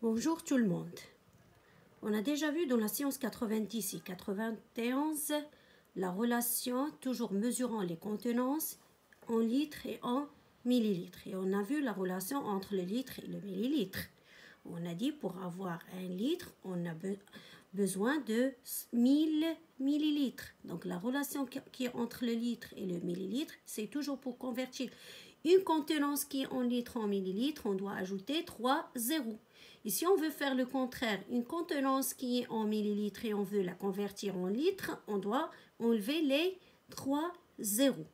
Bonjour tout le monde. On a déjà vu dans la séance 90 et 91 la relation toujours mesurant les contenances en litres et en millilitres. Et on a vu la relation entre le litre et le millilitre. On a dit pour avoir un litre, on a besoin de 1000 millilitres. Donc la relation qui est entre le litre et le millilitre, c'est toujours pour convertir une contenance qui est en litres en millilitres, on doit ajouter 3 zéros. Et si on veut faire le contraire, une contenance qui est en millilitres et on veut la convertir en litres, on doit enlever les 3 zéros.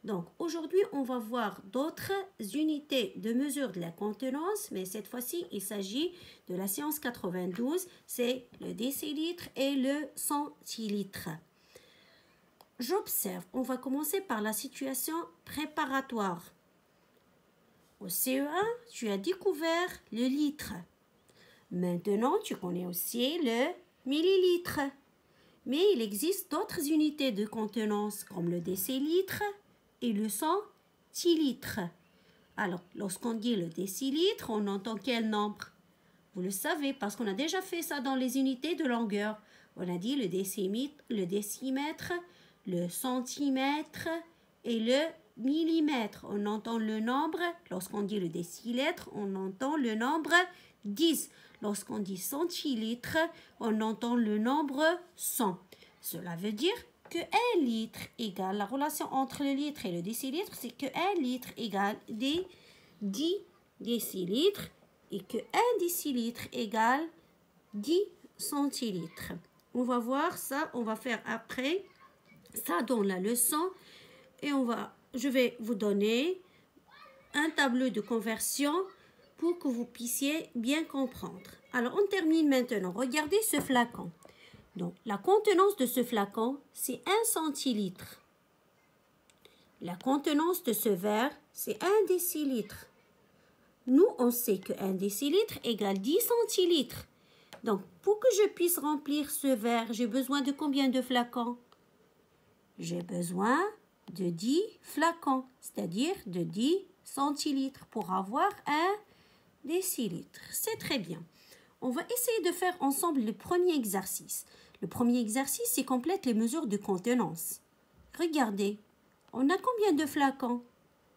Donc aujourd'hui, on va voir d'autres unités de mesure de la contenance, mais cette fois-ci, il s'agit de la séance 92, c'est le décilitre et le centilitre. J'observe, on va commencer par la situation préparatoire. Au CE1, tu as découvert le litre. Maintenant, tu connais aussi le millilitre. Mais il existe d'autres unités de contenance comme le décilitre et le centilitre. Alors, lorsqu'on dit le décilitre, on entend quel nombre? Vous le savez parce qu'on a déjà fait ça dans les unités de longueur. On a dit le décimètre, le centimètre et le millimètre. On entend le nombre, lorsqu'on dit le décilitre, on entend le nombre 10. Lorsqu'on dit centilitre, on entend le nombre 100. Cela veut dire que 1 litre égale, la relation entre le litre et le décilitre, c'est que 1 litre égale 10 décilitres et que 1 décilitre égale 10 centilitres. On va voir ça, on va faire après ça dans la leçon et je vais vous donner un tableau de conversion pour que vous puissiez bien comprendre. Alors, on termine maintenant. Regardez ce flacon. Donc, la contenance de ce flacon, c'est 1 centilitre. La contenance de ce verre, c'est 1 décilitre. Nous, on sait que 1 décilitre égale 10 centilitres. Donc, pour que je puisse remplir ce verre, j'ai besoin de combien de flacons? J'ai besoin de 10 flacons, c'est-à-dire de 10 centilitres pour avoir 1 décilitre. C'est très bien. On va essayer de faire ensemble le premier exercice. Le premier exercice, c'est complète les mesures de contenance. Regardez, on a combien de flacons?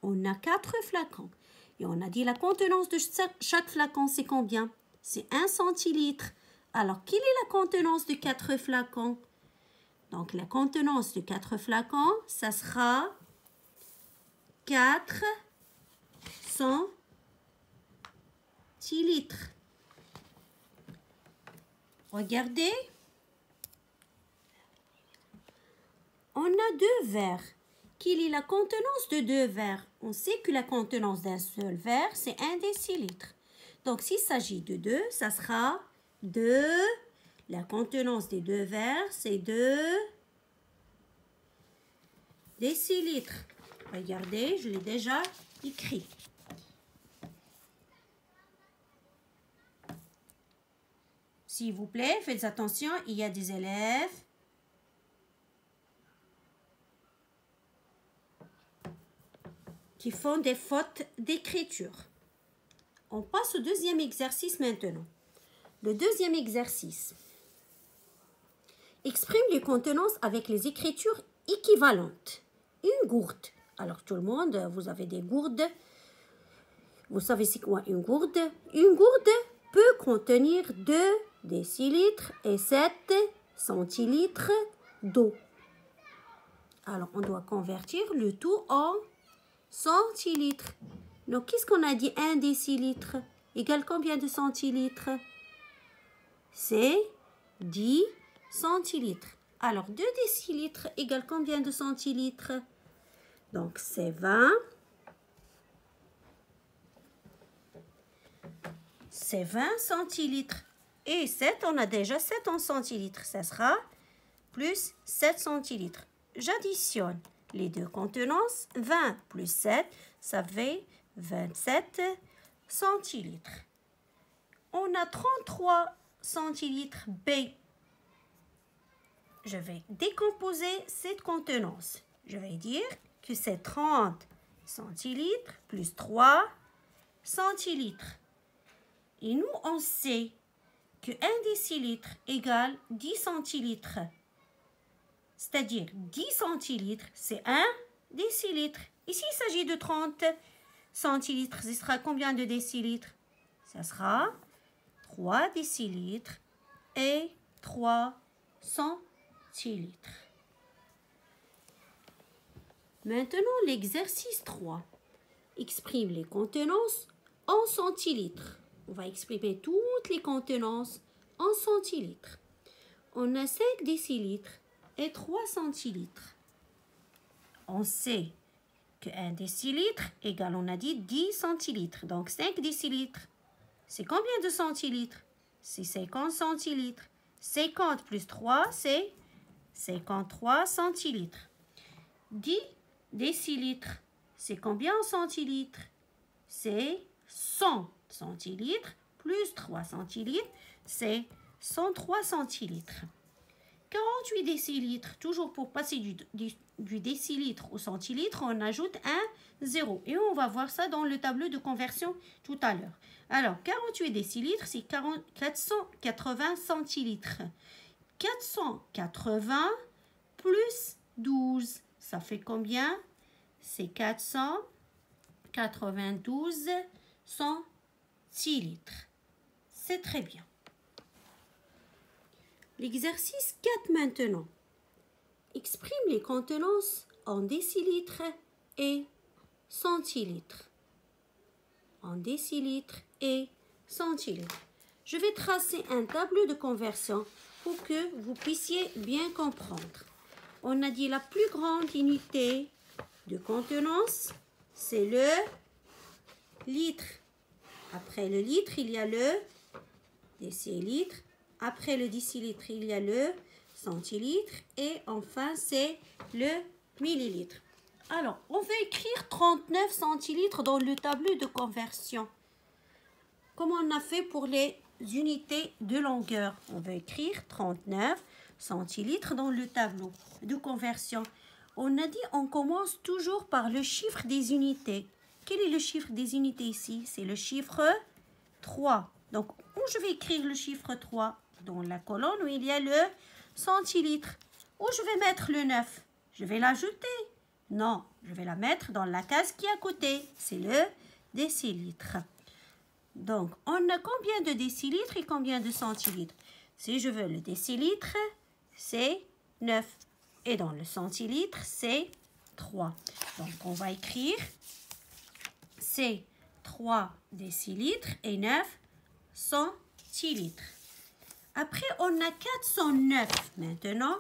On a 4 flacons. Et on a dit la contenance de chaque flacon, c'est combien? C'est 1 centilitre. Alors, quelle est la contenance de 4 flacons? Donc, la contenance de 4 flacons, ça sera 4 centilitres. Regardez. On a 2 verres. Quelle est la contenance de 2 verres? On sait que la contenance d'un seul verre, c'est 1 décilitre. Donc, s'il s'agit de 2, ça sera 2. La contenance des 2 verres, c'est 2 décilitres. Regardez, je l'ai déjà écrit. S'il vous plaît, faites attention, il y a des élèves qui font des fautes d'écriture. On passe au deuxième exercice maintenant. Le deuxième exercice. Exprime les contenances avec les écritures équivalentes. Une gourde. Alors tout le monde, vous avez des gourdes. Vous savez c'est quoi une gourde? Une gourde peut contenir 2 décilitres et 7 centilitres d'eau. Alors on doit convertir le tout en centilitres. Donc qu'est-ce qu'on a dit? 1 décilitre égale combien de centilitres? C'est 10 centilitres. Alors 2 décilitres égale combien de centilitres? Donc c'est 20. C'est 20 centilitres. Et 7, on a déjà 7 en centilitres. Ça sera plus 7 centilitres. J'additionne les deux contenances. 20 plus 7, ça fait 27 centilitres. On a 33 centilitres B. Je vais décomposer cette contenance. Je vais dire que c'est 30 centilitres plus 3 centilitres. Et nous, on sait que 1 décilitre égale 10 centilitres. C'est-à-dire 10 centilitres, c'est 1 décilitre. Ici, il s'agit de 30 centilitres. Ce sera combien de décilitres? Ce sera 3 décilitres et 3 centilitres. Maintenant, l'exercice 3 exprime les contenances en centilitres. On va exprimer toutes les contenances en centilitres. On a 5 décilitres et 3 centilitres. On sait que 1 décilitre égale, on a dit, 10 centilitres. Donc 5 décilitres, c'est combien de centilitres? C'est 50 centilitres. 50 plus 3, c'est 53 centilitres. 10 décilitres, c'est combien en centilitres? C'est 100 centilitres plus 3 centilitres, c'est 103 centilitres. 48 décilitres, toujours pour passer du décilitre au centilitre, on ajoute un 0. Et on va voir ça dans le tableau de conversion tout à l'heure. Alors, 48 décilitres, c'est 480 centilitres. 480 plus 12, ça fait combien? C'est 492 centilitres. C'est très bien. L'exercice 4 maintenant. Exprime les contenances en décilitres et centilitres. En décilitres et centilitres. Je vais tracer un tableau de conversion pour que vous puissiez bien comprendre. On a dit la plus grande unité de contenance, c'est le litre. Après le litre, il y a le décilitre. Après le décilitre, il y a le centilitre. Et enfin, c'est le millilitre. Alors, on va écrire 39 centilitres dans le tableau de conversion. Comme on a fait pour les unités de longueur. On va écrire 39 centilitres dans le tableau de conversion. On a dit on commence toujours par le chiffre des unités. Quel est le chiffre des unités ici? C'est le chiffre 3. Donc, où je vais écrire le chiffre 3? Dans la colonne où il y a le centilitre. Où je vais mettre le 9? Je vais l'ajouter? Non, je vais la mettre dans la case qui est à côté. C'est le décilitre. Donc, on a combien de décilitres et combien de centilitres? Si je veux le décilitre, c'est 9. Et dans le centilitre, c'est 3. Donc, on va écrire, c'est 3 décilitres et 9 centilitres. Après, on a 409 maintenant.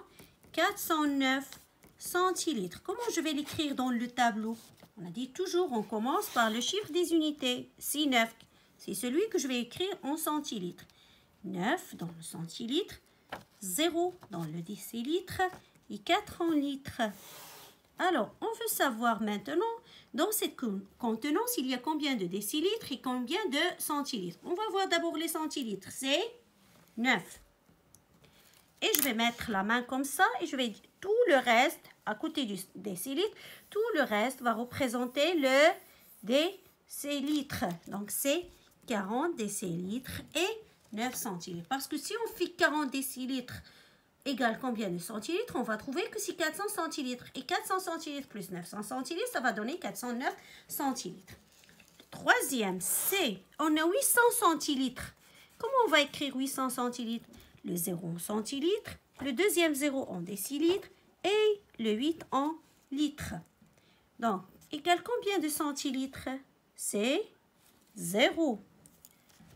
409 centilitres. Comment je vais l'écrire dans le tableau? On a dit toujours, on commence par le chiffre des unités. Si 9, c'est celui que je vais écrire en centilitres. 9 dans le centilitre, 0 dans le décilitre et 4 en litres. Alors, on veut savoir maintenant, dans cette contenance, il y a combien de décilitres et combien de centilitres. On va voir d'abord les centilitres. C'est 9. Et je vais mettre la main comme ça et je vais dire tout le reste, à côté du décilitre, tout le reste va représenter le décilitre. Donc, c'est 40 décilitres et 9 centilitres. Parce que si on fait 40 décilitres égale combien de centilitres, on va trouver que c'est 400 centilitres. Et 400 centilitres plus 900 centilitres, ça va donner 409 centilitres. Troisième, c'est, on a 800 centilitres. Comment on va écrire 800 centilitres? Le 0 en centilitres, le deuxième 0 en décilitres et le 8 en litres. Donc, égale combien de centilitres? C'est 0.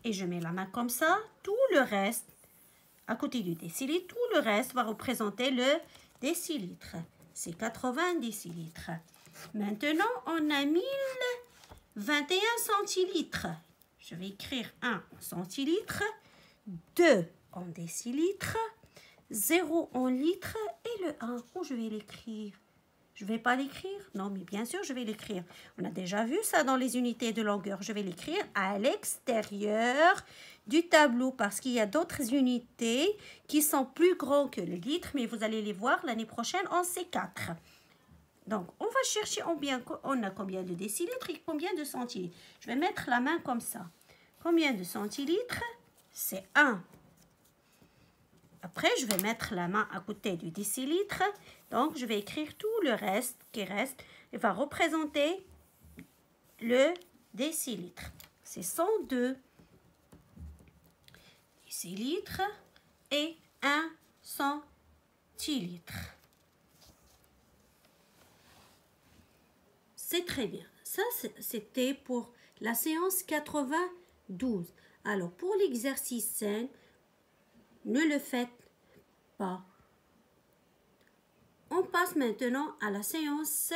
Et je mets la main comme ça, tout le reste, à côté du décilitre, tout le reste va représenter le décilitre. C'est 80 décilitres. Maintenant, on a 1021 centilitres. Je vais écrire 1 en centilitres, 2 en décilitres, 0 en litres et le 1. Où je vais l'écrire? Je ne vais pas l'écrire? Non, mais bien sûr, je vais l'écrire. On a déjà vu ça dans les unités de longueur. Je vais l'écrire à l'extérieur du tableau parce qu'il y a d'autres unités qui sont plus grandes que le litre, mais vous allez les voir l'année prochaine en C4. Donc, on va chercher on a combien de décilitres et combien de centilitres. Je vais mettre la main comme ça. Combien de centilitres? C'est 1. Après, je vais mettre la main à côté du décilitre. Donc, je vais écrire tout le reste qui reste. Il va représenter le décilitre. C'est 102 décilitres et 1 centilitre. C'est très bien. Ça, c'était pour la séance 92. Alors, pour l'exercice 5, ne le faites pas. On passe maintenant à la séance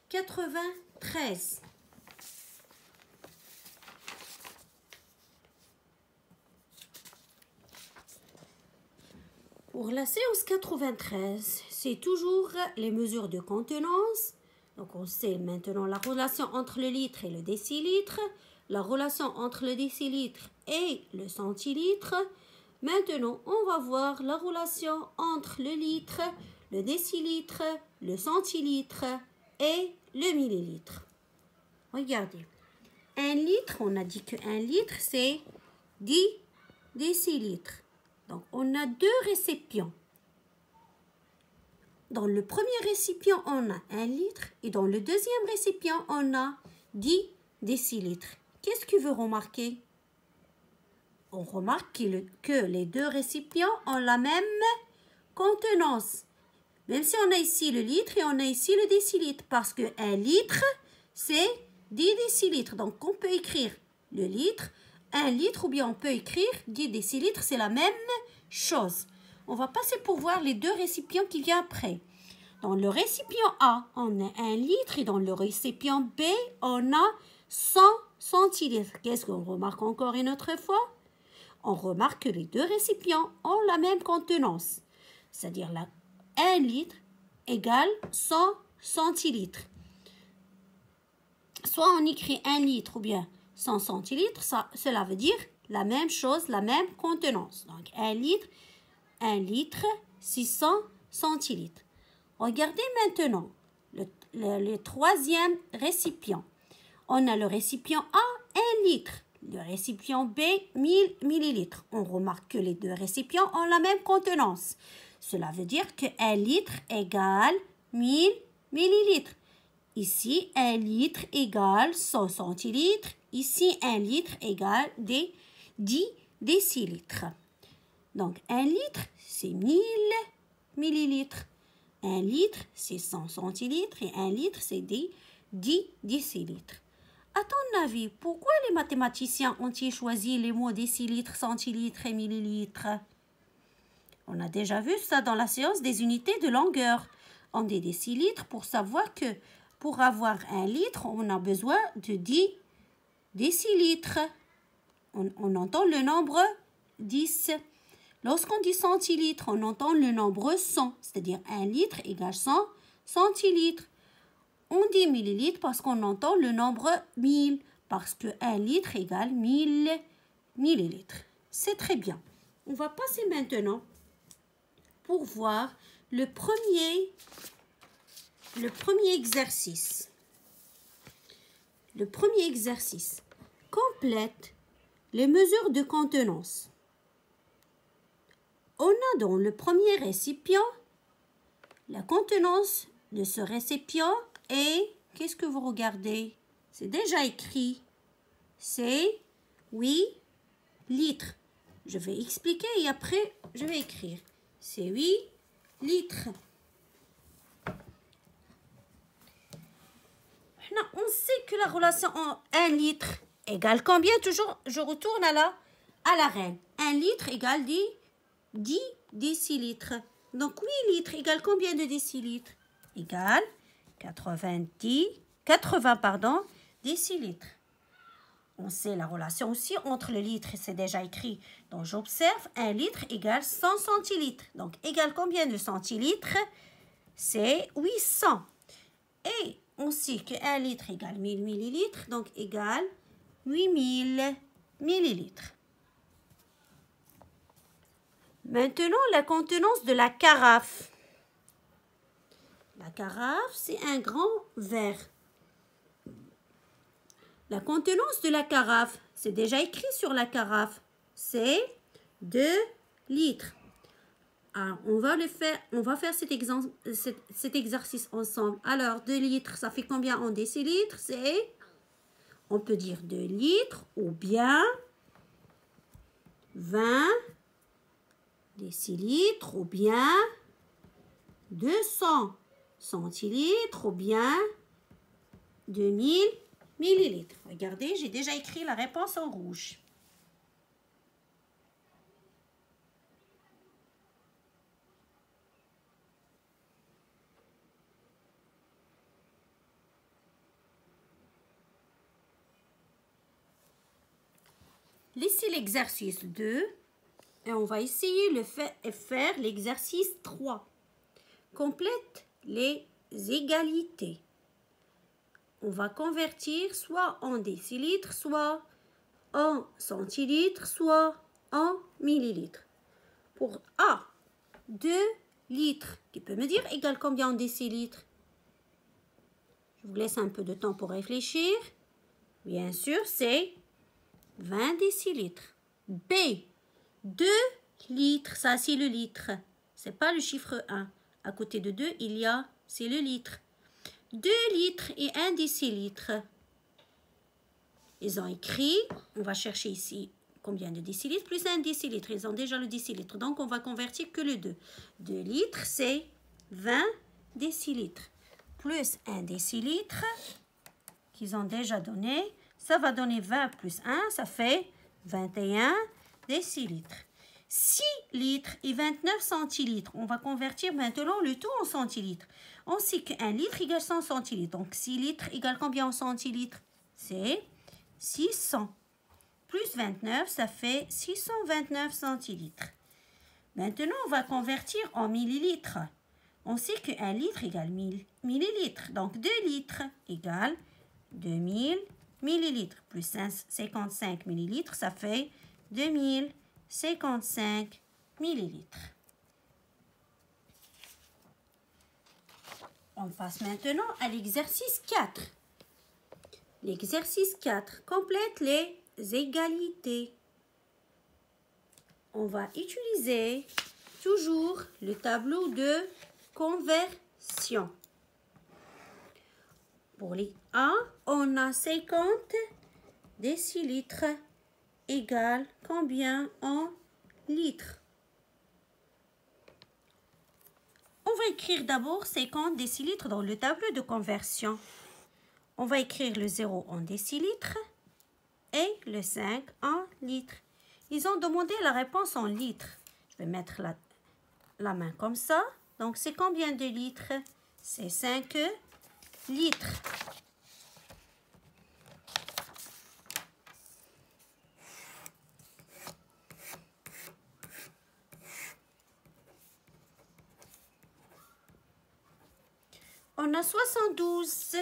93. Pour la séance 93, c'est toujours les mesures de contenance. Donc, on sait maintenant la relation entre le litre et le décilitre, la relation entre le décilitre et le centilitre. Maintenant, on va voir la relation entre le litre, le décilitre, le centilitre et le millilitre. Regardez. 1 litre, on a dit que 1 litre, c'est 10 décilitres. Donc, on a 2 récipients. Dans le premier récipient, on a 1 litre et dans le deuxième récipient, on a 10 décilitres. Qu'est-ce que vous remarquez? On remarque que les 2 récipients ont la même contenance. Même si on a ici le litre et on a ici le décilitre. Parce que 1 litre, c'est 10 décilitres. Donc, on peut écrire le litre, 1 litre ou bien on peut écrire 10 décilitres. C'est la même chose. On va passer pour voir les 2 récipients qui viennent après. Dans le récipient A, on a 1 litre et dans le récipient B, on a 100 centilitres. Qu'est-ce qu'on remarque encore une autre fois? On remarque que les 2 récipients ont la même contenance. C'est-à-dire 1 litre égale 100 centilitres. Soit on écrit 1 litre ou bien 100 centilitres, cela veut dire la même chose, la même contenance. Donc 1 litre, 600 centilitres. Regardez maintenant le troisième récipient. On a le récipient A, 1 litre. Le récipient B, 1000 millilitres. On remarque que les 2 récipients ont la même contenance. Cela veut dire que 1 litre égale 1000 millilitres. Ici, 1 litre égale 100 centilitres. Ici, 1 litre égale 10 décilitres. Donc, 1 litre, c'est 1000 millilitres. 1 litre, c'est 100 centilitres. Et 1 litre, c'est 10 décilitres. À ton avis, pourquoi les mathématiciens ont-ils choisi les mots décilitres, centilitres et millilitres? On a déjà vu ça dans la séance des unités de longueur. On dit décilitres pour savoir que pour avoir 1 litre, on a besoin de 10 décilitres. On entend le nombre 10. Lorsqu'on dit centilitres, on entend le nombre 100, c'est-à-dire 1 litre égale 100 centilitres. On dit millilitres parce qu'on entend le nombre 1000, parce que 1 litre égale 1000 millilitres. C'est très bien. On va passer maintenant pour voir le premier exercice. Le premier exercice complète les mesures de contenance. On a dans le premier récipient la contenance de ce récipient et qu'est-ce que vous regardez? C'est déjà écrit. C'est 8 litres. Je vais expliquer et après je vais écrire. C'est 8 litres. Maintenant, on sait que la relation en 1 litre égale combien? Toujours, je retourne à la règle. 1 litre égale 10 décilitres. Donc, 8 litres égale combien de décilitres? Égale 80 décilitres. On sait la relation aussi entre le litre, c'est déjà écrit. Donc, j'observe 1 litre égale 100 centilitres. Donc, égale combien de centilitres? C'est 800. Et on sait que 1 litre égale 1000 millilitres, donc égale 8000 millilitres. Maintenant, la contenance de la carafe. La carafe, c'est un grand verre. La contenance de la carafe, C'est déjà écrit sur la carafe. C'est 2 litres. Alors, on va faire cet exercice ensemble. Alors, 2 litres, ça fait combien en décilitres? On peut dire 2 litres ou bien 20 décilitres ou bien 200 centilitres ou bien 2000 millilitres. Regardez, j'ai déjà écrit la réponse en rouge. Laissez l'exercice 2 et on va essayer de faire l'exercice 3. Complète les égalités. On va convertir soit en décilitres, soit en centilitres, soit en millilitres. Pour A, 2 litres, qui peut me dire égal combien en décilitres? Je vous laisse un peu de temps pour réfléchir. Bien sûr, c'est 20 décilitres. B, 2 litres, ça c'est le litre. C'est pas le chiffre 1. À côté de 2, c'est le litre. 2 litres et 1 décilitre. Ils ont écrit, on va chercher ici combien de décilitres, plus 1 décilitre. Ils ont déjà le décilitre, donc on va convertir que le 2. 2 litres, c'est 20 décilitres. Plus 1 décilitre, qu'ils ont déjà donné, ça va donner 20 plus 1, ça fait 21 décilitres. 6 litres et 29 centilitres. On va convertir maintenant le tout en centilitres. On sait qu'un litre égale 100 centilitres. Donc 6 litres égale combien en centilitres? C'est 600. Plus 29, ça fait 629 centilitres. Maintenant, on va convertir en millilitres. On sait qu'un litre égale 1000 millilitres. Donc 2 litres égale 2000 millilitres. Plus 55 millilitres, ça fait 2055 millilitres. On passe maintenant à l'exercice 4. L'exercice 4 complète les égalités. On va utiliser toujours le tableau de conversion. Pour les A, on a 50 décilitres égale combien en litres? On va écrire d'abord 50 décilitres dans le tableau de conversion. On va écrire le 0 en décilitres et le 5 en litres. Ils ont demandé la réponse en litres. Je vais mettre la main comme ça. Donc, c'est combien de litres? C'est 5 litres. On a 72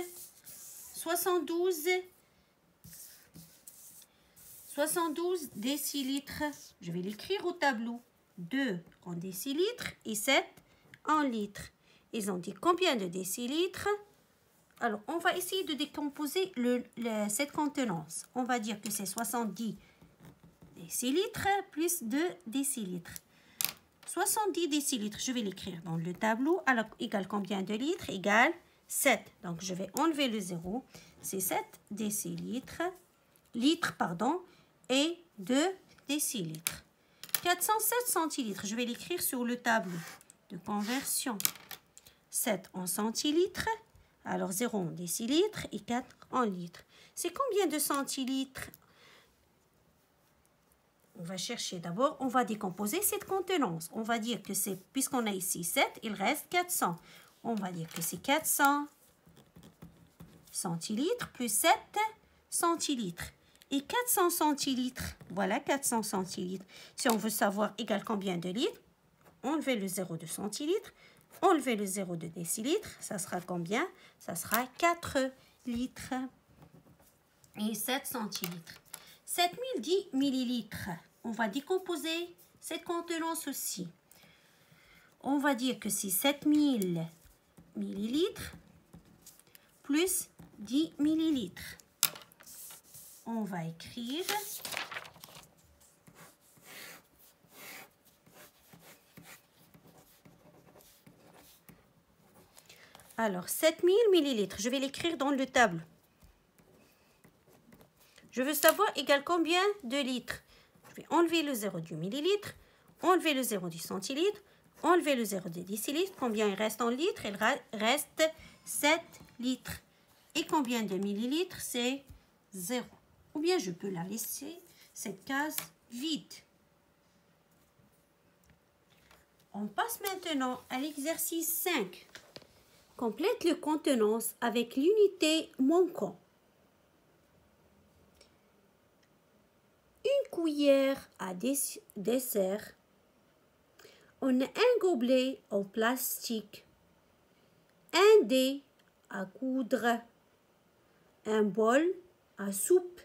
décilitres. Je vais l'écrire au tableau. 2 en décilitres et 7 en litres. Ils ont dit combien de décilitres? Alors, on va essayer de décomposer cette contenance. On va dire que c'est 70 décilitres plus 2 décilitres. 70 décilitres, je vais l'écrire dans le tableau. Alors, égale combien de litres? Égale 7. Donc, je vais enlever le 0. C'est 7 décilitres, et 2 décilitres. 407 centilitres, je vais l'écrire sur le tableau de conversion. 7 en centilitres, alors 0 en décilitres et 4 en litres. C'est combien de centilitres? On va chercher d'abord, on va décomposer cette contenance. On va dire que c'est, puisqu'on a ici 7, il reste 400. On va dire que c'est 400 centilitres plus 7 centilitres. Et 400 centilitres, voilà 400 centilitres. Si on veut savoir égal combien de litres, enlevez le 0 de centilitres, enlevez le 0 de décilitres, ça sera combien? Ça sera 4 litres et 7 centilitres. 7010 millilitres. On va décomposer cette contenance aussi. On va dire que c'est 7000 millilitres plus 10 millilitres. on va écrire alors 7000 millilitres. Je vais l'écrire dans le tableau. Je veux savoir égal combien de litres. Je vais enlever le 0 du millilitre, enlever le 0 du centilitre, enlever le 0 des décilitres. Combien il reste en litres? Il reste 7 litres. Et combien de millilitres? C'est 0. Ou bien je peux la laisser, cette case vide. On passe maintenant à l'exercice 5. Complète le contenance avec l'unité manquant. Une cuillère à dessert. On a un gobelet en plastique. Un dé à coudre. Un bol à soupe.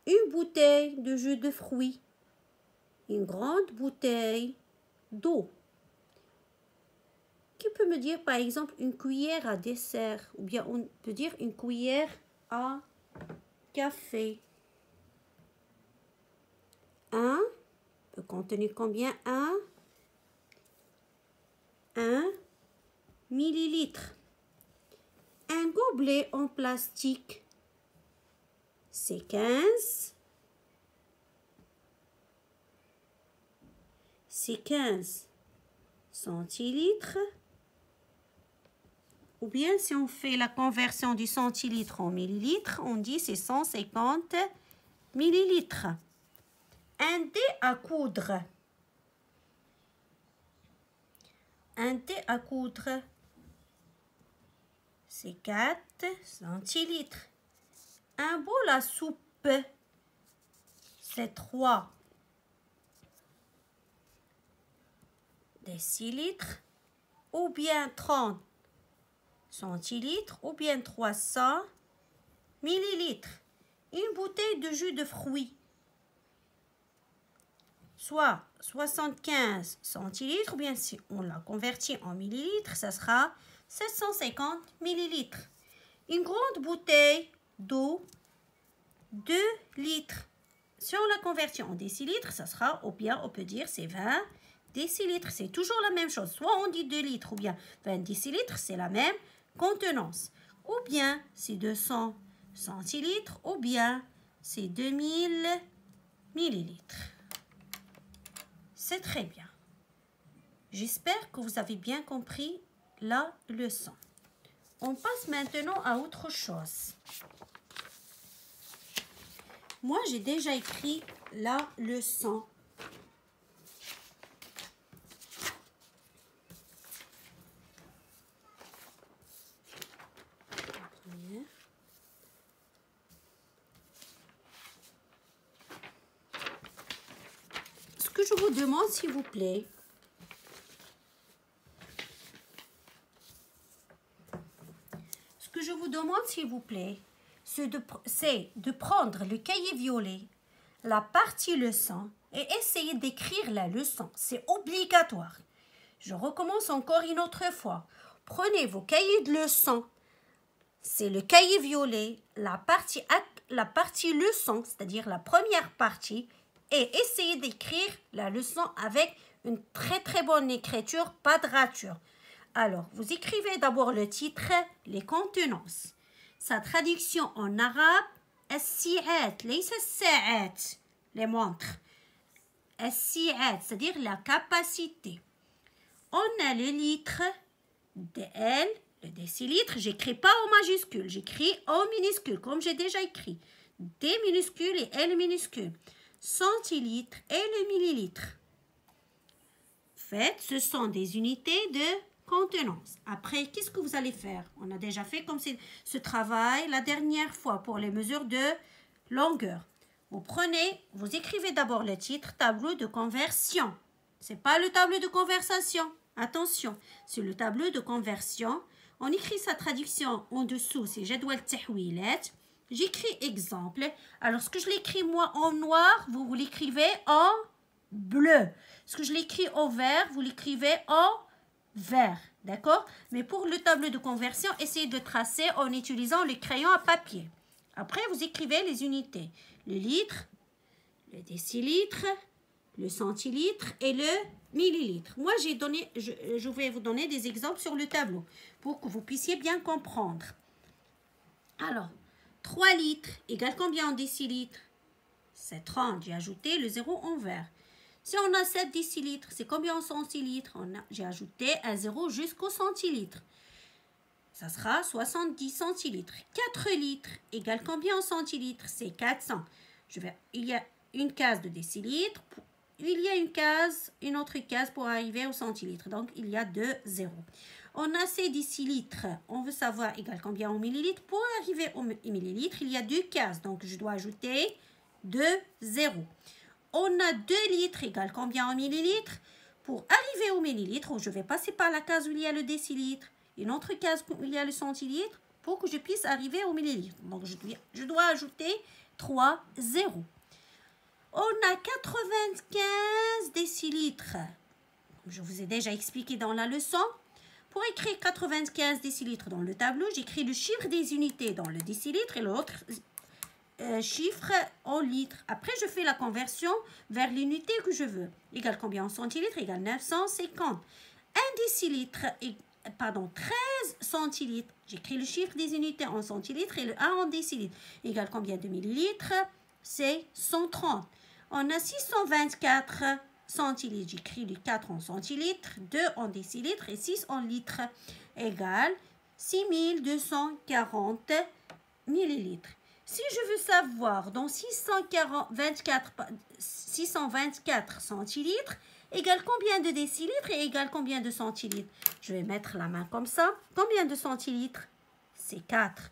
Une bouteille de jus de fruits. Une grande bouteille d'eau. Qui peut me dire par exemple une cuillère à dessert ou bien on peut dire une cuillère à café. 1 peut contenir combien? 1 millilitre. Un gobelet en plastique, c'est 15. C'est 15 centilitres. Ou bien si on fait la conversion du centilitre en millilitres, on dit c'est 150 millilitres. Un dé à coudre. Un dé à coudre, c'est 4 centilitres. Un bol à soupe, c'est 3 décilitres. Ou bien 30 centilitres. Ou bien 300 millilitres. Une bouteille de jus de fruits, soit 75 centilitres, ou bien si on la convertit en millilitres, ça sera 750 millilitres. Une grande bouteille d'eau, 2 litres. Si on la convertit en décilitres, ça sera, ou bien on peut dire c'est 20 décilitres. C'est toujours la même chose. Soit on dit 2 litres ou bien 20 décilitres, c'est la même contenance. Ou bien c'est 200 centilitres, ou bien c'est 2000 millilitres. C'est très bien. J'espère que vous avez bien compris la leçon. On passe maintenant à autre chose. Moi, j'ai déjà écrit la leçon. Ce que je vous demande, s'il vous plaît, c'est de prendre le cahier violet, la partie leçon, et essayer d'écrire la leçon. C'est obligatoire. Je recommence encore une autre fois. Prenez vos cahiers de leçon. C'est le cahier violet, la partie leçon, c'est-à-dire la première partie, et essayez d'écrire la leçon avec une très très bonne écriture, pas de rature. Alors, vous écrivez d'abord le titre, les contenances. Sa traduction en arabe, الساعات, ليس الساعات, les montres. الساعات, c'est-à-dire la capacité. On a le litre, DL, le décilitre. J'écris pas en majuscule, j'écris en minuscule, comme j'ai déjà écrit. D minuscule et L minuscule. Centilitre et le millilitre. Faites, ce sont des unités de contenance. Après, qu'est-ce que vous allez faire? On a déjà fait comme ce travail la dernière fois pour les mesures de longueur. Vous prenez, vous écrivez d'abord le titre, tableau de conversion. C'est pas le tableau de conversation. Attention, c'est le tableau de conversion. On écrit sa traduction en dessous, c'est jadwal tahwilat. J'écris exemple. Alors, ce que je l'écris moi en noir, vous l'écrivez en bleu. Ce que je l'écris en vert, vous l'écrivez en vert. D'accord? Mais pour le tableau de conversion, essayez de tracer en utilisant le crayon à papier. Après, vous écrivez les unités. Le litre, le décilitre, le centilitre et le millilitre. Moi, je vais vous donner des exemples sur le tableau pour que vous puissiez bien comprendre. Alors, 3 litres égale combien en décilitres? C'est 30. J'ai ajouté le 0 en vert. Si on a 7 décilitres, c'est combien en centilitres? J'ai ajouté un 0 jusqu'au centilitre. Ça sera 70 centilitres. 4 litres égale combien en centilitres? C'est 400. Il y a une case de décilitres. Il y a une autre case pour arriver au centilitre. Donc, il y a 2 zéros. On a ces décilitres. On veut savoir égale combien en millilitres. Pour arriver au millilitre, il y a 2 cases. Donc, je dois ajouter 2 zéros. On a 2 litres égale combien en millilitres? Pour arriver au millilitre, je vais passer par la case où il y a le décilitre, une autre case où il y a le centilitre, pour que je puisse arriver au millilitre. Donc, je dois ajouter 3 zéros. On a 95 décilitres. Je vous ai déjà expliqué dans la leçon. Pour écrire 95 décilitres dans le tableau, j'écris le chiffre des unités dans le décilitre et l'autre chiffre en litres. Après, je fais la conversion vers l'unité que je veux. Égale combien en centilitres? Égale 950. 13 centilitres. J'écris le chiffre des unités en centilitres et le 1 en décilitres. Égale combien de millilitres? C'est 130. On a 624 centilitres. J'écris le 4 en centilitres, 2 en décilitres et 6 en litres. Égale 6240 millilitres. Si je veux savoir dans 624 centilitres, égale combien de décilitres et égale combien de centilitres? Je vais mettre la main comme ça. Combien de centilitres? C'est 4.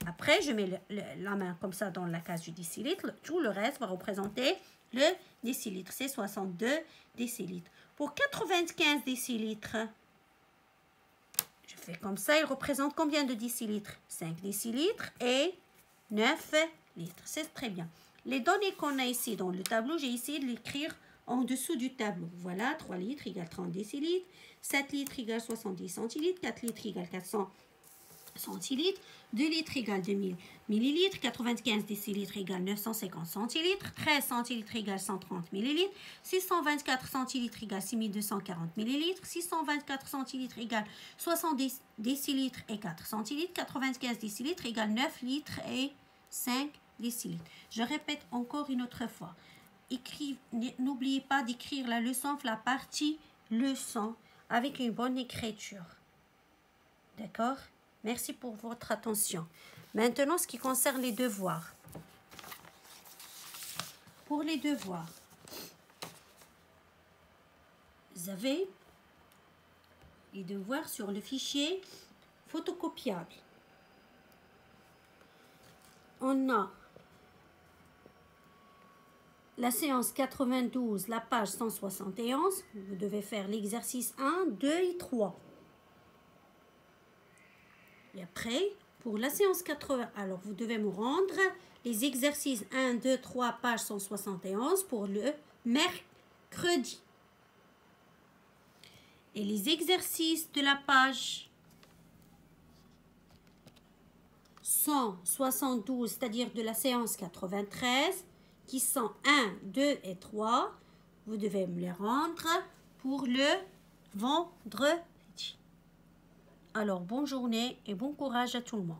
Après, je mets la main comme ça dans la case du décilitre. Tout le reste va représenter le décilitre. C'est 62 décilitres. Pour 95 décilitres, je fais comme ça. Il représente combien de décilitres? 5 décilitres et 9 litres. C'est très bien. Les données qu'on a ici dans le tableau, j'ai essayé de l'écrire en dessous du tableau. Voilà, 3 litres égale 30 décilitres, 7 litres égale 70 centilitres, 4 litres égale 400 centilitres, 2 litres égale 2000 millilitres, 95 décilitres égale 950 centilitres, 13 centilitres égale 130 millilitres, 624 centilitres égale 6240 millilitres, 624 centilitres égale 70 décilitres et 4 centilitres, 95 décilitres égale 9 litres et 5 décilitres. Je répète encore une autre fois. N'oubliez pas d'écrire la leçon, la partie leçon avec une bonne écriture. D'accord? Merci pour votre attention. Maintenant, ce qui concerne les devoirs. Pour les devoirs, vous avez les devoirs sur le fichier photocopiable. On a la séance 92, la page 171. Vous devez faire l'exercice 1, 2 et 3. Et après, pour la séance 80, alors vous devez me rendre les exercices 1, 2, 3, page 171 pour le mercredi. Et les exercices de la page 172, c'est-à-dire de la séance 93, qui sont 1, 2 et 3, vous devez me les rendre pour le vendredi. Alors, bonne journée et bon courage à tout le monde.